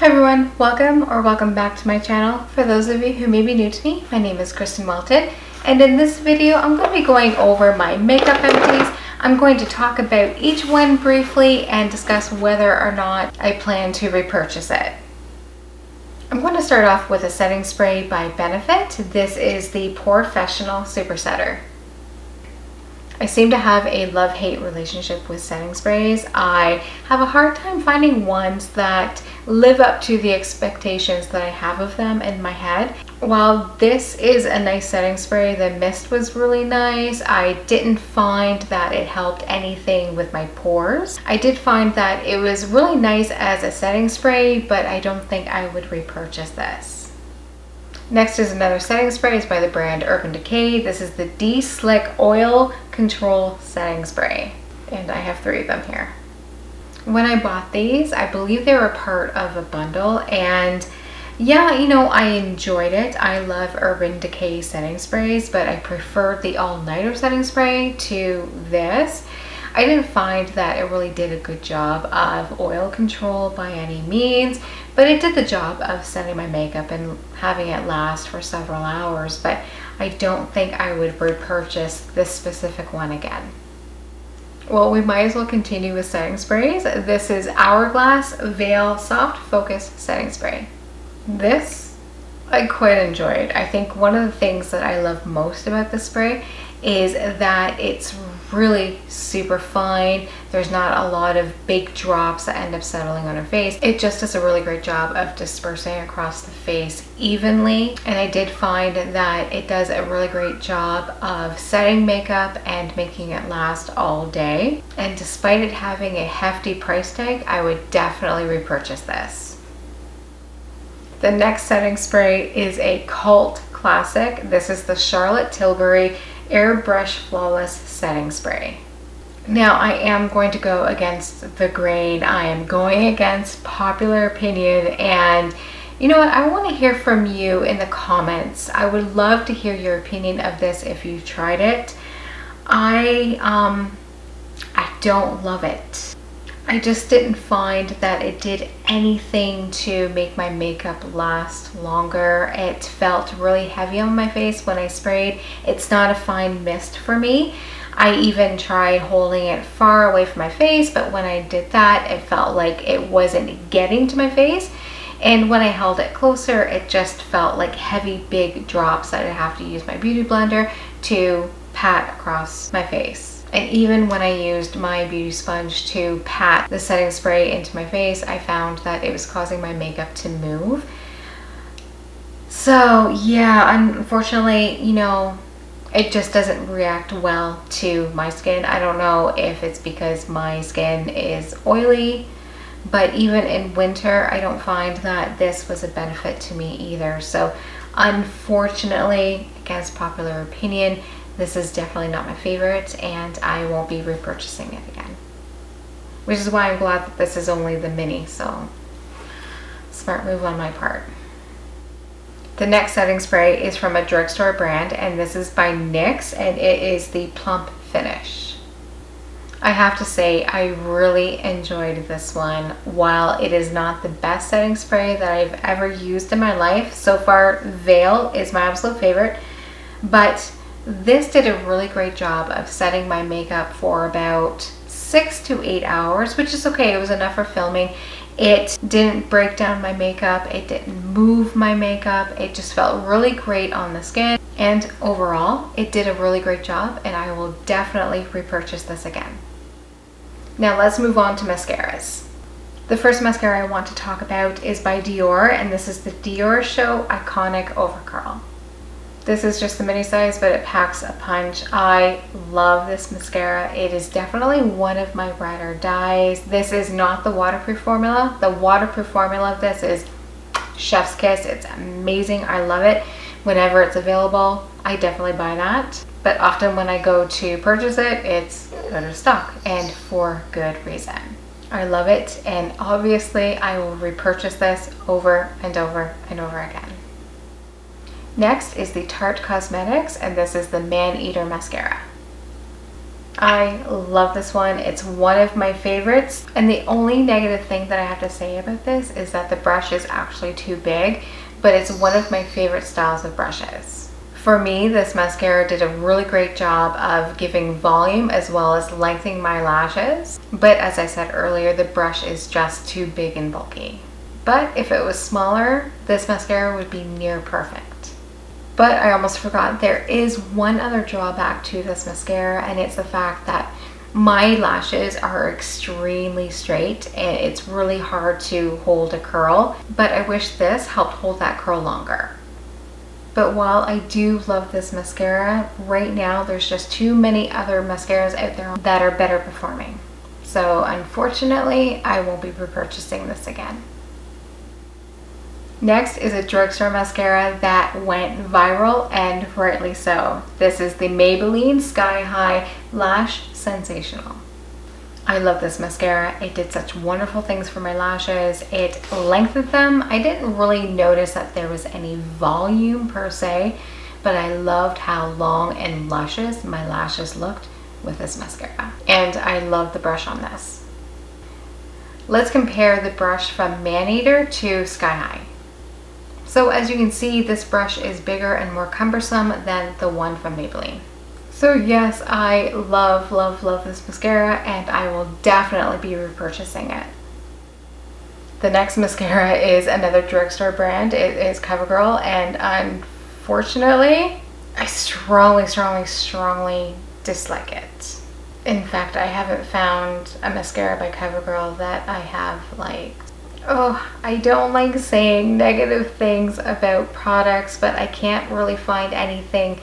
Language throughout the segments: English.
Hi everyone, welcome back to my channel. For those of you who may be new to me, my name is Kristin Welton, and in this video I'm going to be going over my makeup empties. I'm going to talk about each one briefly and discuss whether or not I plan to repurchase it. I'm going to start off with a setting spray by Benefit. This is the Professional Super Setter. I seem to have a love-hate relationship with setting sprays. I have a hard time finding ones that live up to the expectations that I have of them in my head. While this is a nice setting spray, the mist was really nice. I didn't find that it helped anything with my pores. I did find that it was really nice as a setting spray, but I don't think I would repurchase this. Next is another setting spray. It's by the brand Urban Decay. This is the De-Slick Oil Control Setting Spray. And I have 3 of them here. When I bought these, I believe they were part of a bundle. And yeah, I enjoyed it. I love Urban Decay setting sprays, but I preferred the all-nighter setting spray to this. I didn't find that it really did a good job of oil control by any means, but it did the job of setting my makeup and having it last for several hours, but I don't think I would repurchase this specific one again. Well, we might as well continue with setting sprays. This is Hourglass Veil Soft Focus Setting Spray. This I quite enjoyed. I think one of the things that I love most about this spray is that it's really super fine. There's not a lot of big drops that end up settling on her face. It just does a really great job of dispersing across the face evenly. And I did find that it does a really great job of setting makeup and making it last all day. And despite it having a hefty price tag, I would definitely repurchase this. The next setting spray is a cult classic. This is the Charlotte Tilbury Airbrush Flawless Setting Spray. Now I am going to go against the grain. I am going against popular opinion, and you know what? I want to hear from you in the comments. I would love to hear your opinion of this if you've tried it. I don't love it. I just didn't find that it did anything to make my makeup last longer. It felt really heavy on my face when I sprayed. It's not a fine mist for me. I even tried holding it far away from my face, but when I did that, it felt like it wasn't getting to my face. And when I held it closer, it just felt like heavy, big drops that I'd have to use my beauty blender to pat across my face. And even when I used my beauty sponge to pat the setting spray into my face, I found that it was causing my makeup to move. So yeah, unfortunately, it just doesn't react well to my skin. I don't know if it's because my skin is oily, but even in winter, I don't find that this was a benefit to me either. So unfortunately, against popular opinion, this is definitely not my favorite, and I won't be repurchasing it again. Which is why I'm glad that this is only the mini, so smart move on my part. The next setting spray is from a drugstore brand, and this is by NYX, and it is the Plump Finish. I have to say, I really enjoyed this one. While it is not the best setting spray that I've ever used in my life, so far Veil is my absolute favorite, but this did a really great job of setting my makeup for about 6 to 8 hours, which is okay. It was enough for filming. It didn't break down my makeup. It didn't move my makeup. It just felt really great on the skin. And overall, it did a really great job, and I will definitely repurchase this again. Now let's move on to mascaras. The first mascara I want to talk about is by Dior, and this is the Dior Show Iconic Overcurl. This is just the mini size, but it packs a punch. I love this mascara. It is definitely one of my ride or dies. This is not the waterproof formula. The waterproof formula of this is chef's kiss. It's amazing. I love it. Whenever it's available, I definitely buy that. But often when I go to purchase it, it's out of stock, and for good reason. I love it, and obviously I will repurchase this over and over and over again. Next is the Tarte Cosmetics, and this is the Man Eater Mascara. I love this one. It's one of my favorites. And the only negative thing that I have to say about this is that the brush is actually too big, but it's one of my favorite styles of brushes. For me, this mascara did a really great job of giving volume as well as lengthening my lashes. But as I said earlier, the brush is just too big and bulky. But if it was smaller, this mascara would be near perfect. But I almost forgot, there is one other drawback to this mascara, and it's the fact that my lashes are extremely straight and it's really hard to hold a curl, but I wish this helped hold that curl longer. But while I do love this mascara, right now there's just too many other mascaras out there that are better performing. So unfortunately, I won't be repurchasing this again. Next is a drugstore mascara that went viral, and rightly so. This is the Maybelline Sky High Lash Sensational. I love this mascara. It did such wonderful things for my lashes. It lengthened them. I didn't really notice that there was any volume per se, but I loved how long and luscious my lashes looked with this mascara. And I love the brush on this. Let's compare the brush from Maneater to Sky High. So as you can see, this brush is bigger and more cumbersome than the one from Maybelline. So yes, I love, love, love this mascara, and I will definitely be repurchasing it. The next mascara is another drugstore brand. It is CoverGirl, and unfortunately, I strongly, strongly, strongly dislike it. In fact, I haven't found a mascara by CoverGirl that I have liked. Oh, I don't like saying negative things about products, but I can't really find anything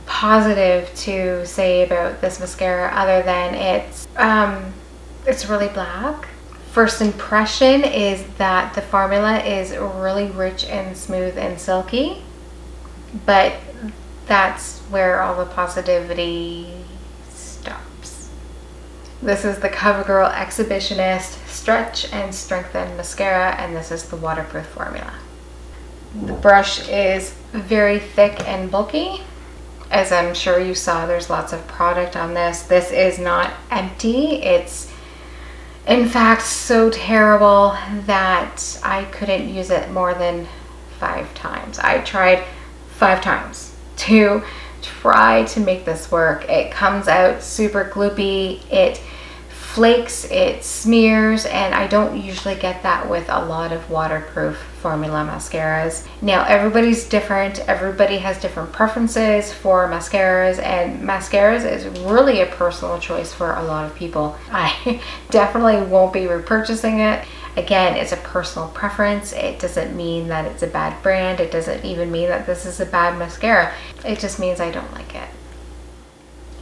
positive to say about this mascara other than it's really black. First impression is that the formula is really rich and smooth and silky, but that's where all the positivity stops. This is the CoverGirl Exhibitionist Stretch and Strengthen Mascara, and this is the waterproof formula. The brush is very thick and bulky. As I'm sure you saw, there's lots of product on this. This is not empty. It's in fact so terrible that I couldn't use it more than 5 times. I tried 5 times to try to make this work. It comes out super gloopy. It flakes, it smears, and I don't usually get that with a lot of waterproof formula mascaras. Now everybody's different, everybody has different preferences for mascaras, and mascaras is really a personal choice for a lot of people. I definitely won't be repurchasing it. Again, it's a personal preference. It doesn't mean that it's a bad brand. It doesn't even mean that this is a bad mascara. It just means I don't like it.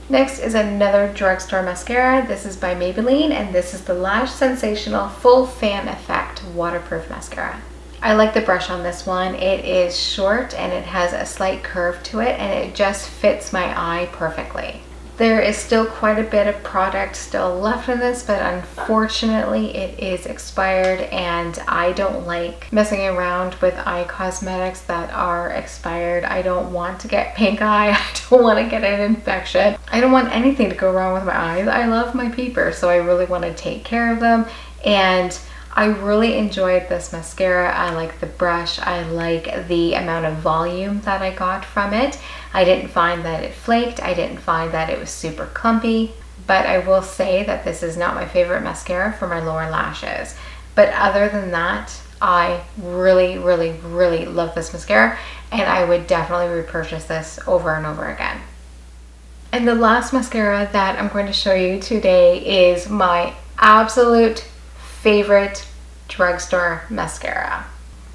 Next is another drugstore mascara. This is by Maybelline, and this is the Lash Sensational Full Fan Effect Waterproof Mascara. I like the brush on this one. It is short and it has a slight curve to it, and it just fits my eye perfectly. There is still quite a bit of product still left in this, but unfortunately it is expired, and I don't like messing around with eye cosmetics that are expired. I don't want to get pink eye. I don't want to get an infection. I don't want anything to go wrong with my eyes. I love my peepers, so I really want to take care of them, and I really enjoyed this mascara. I like the brush. I like the amount of volume that I got from it. I didn't find that it flaked. I didn't find that it was super clumpy, but I will say that this is not my favorite mascara for my lower lashes. But other than that, I really, really, really love this mascara, and I would definitely repurchase this over and over again. And the last mascara that I'm going to show you today is my absolute favorite drugstore mascara.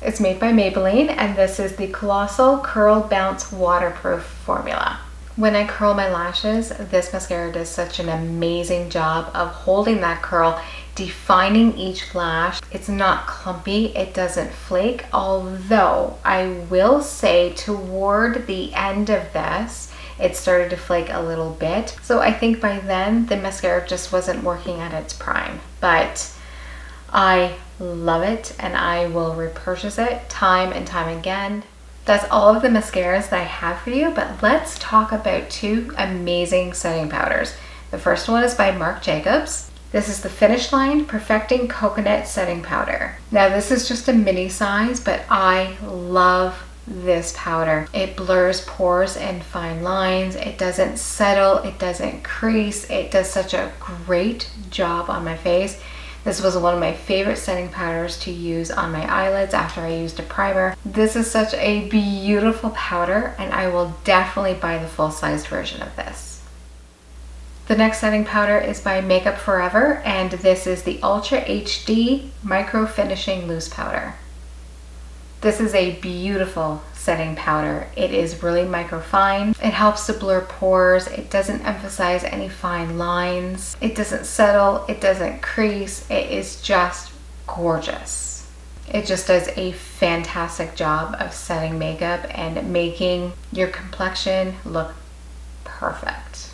It's made by Maybelline, and this is the Colossal Curl Bounce Waterproof Formula. When I curl my lashes, this mascara does such an amazing job of holding that curl, defining each lash. It's not clumpy, it doesn't flake, although I will say toward the end of this, it started to flake a little bit. So I think by then the mascara just wasn't working at its prime, but I love it and I will repurchase it time and time again. That's all of the mascaras that I have for you, but let's talk about 2 amazing setting powders. The first one is by Marc Jacobs. This is the Finish Line Perfecting Coconut Setting Powder. Now this is just a mini size, but I love this powder. It blurs pores and fine lines. It doesn't settle, it doesn't crease. It does such a great job on my face. This was one of my favorite setting powders to use on my eyelids after I used a primer. This is such a beautiful powder, and I will definitely buy the full-sized version of this. The next setting powder is by Makeup Forever, and this is the Ultra HD Micro Finishing Loose Powder. This is a beautiful setting powder. It is really microfine. It helps to blur pores. It doesn't emphasize any fine lines. It doesn't settle. It doesn't crease. It is just gorgeous. It just does a fantastic job of setting makeup and making your complexion look perfect.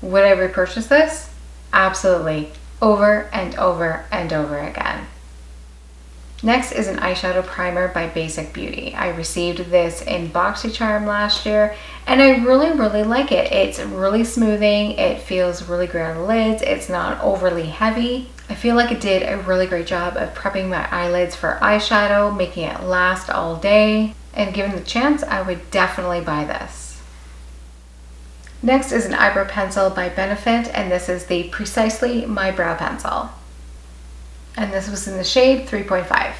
Would I repurchase this? Absolutely. Over and over and over again. Next is an eyeshadow primer by Basic Beauty. I received this in BoxyCharm last year, and I really like it. It's really smoothing. It feels really great on the lids. It's not overly heavy. I feel like it did a really great job of prepping my eyelids for eyeshadow, making it last all day, and given the chance, I would definitely buy this. Next is an eyebrow pencil by Benefit, and this is the Precisely My Brow Pencil. And this was in the shade 3.5.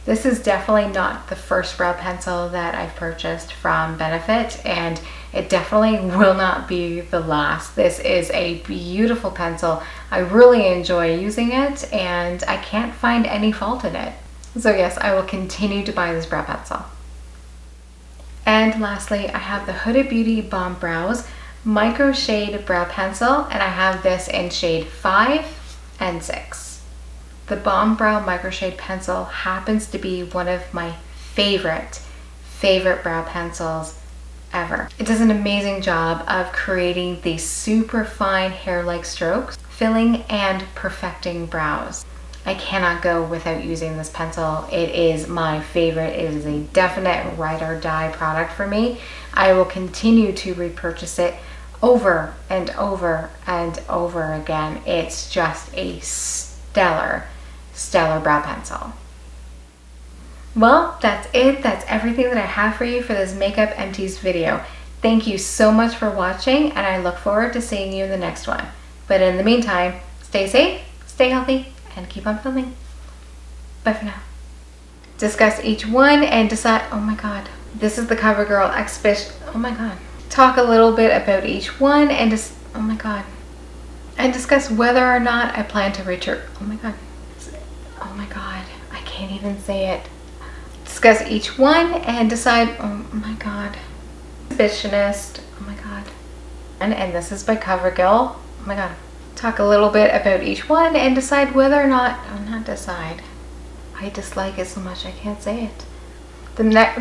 This is definitely not the first brow pencil that I've purchased from Benefit, and it definitely will not be the last. This is a beautiful pencil. I really enjoy using it, and I can't find any fault in it. So yes, I will continue to buy this brow pencil. And lastly, I have the Huda Beauty Balm Brows Micro Shade Brow Pencil, and I have this in shade 5 and 6. The Balm Brow Micro Shade Pencil happens to be one of my favorite brow pencils ever. It does an amazing job of creating these super fine hair-like strokes, filling and perfecting brows. I cannot go without using this pencil. It is my favorite. It is a definite ride or die product for me. I will continue to repurchase it over and over and over again. It's just a stellar brow pencil. Well, that's it. That's everything that I have for you for this Makeup Empties video. Thank you so much for watching, and I look forward to seeing you in the next one. But in the meantime, stay safe, stay healthy, and keep on filming. Bye for now. Discuss each one and decide, oh my god, this is the CoverGirl exhibition. Oh my god. Talk a little bit about each one and just, oh my god. And discuss whether or not I plan to return. Oh my god. Oh my god, I can't even say it. Discuss each one and decide, oh my god. Exhibitionist, oh my god. And this is by CoverGirl, oh my god. Talk a little bit about each one and decide whether or not, not decide. I dislike it so much I can't say it. The next,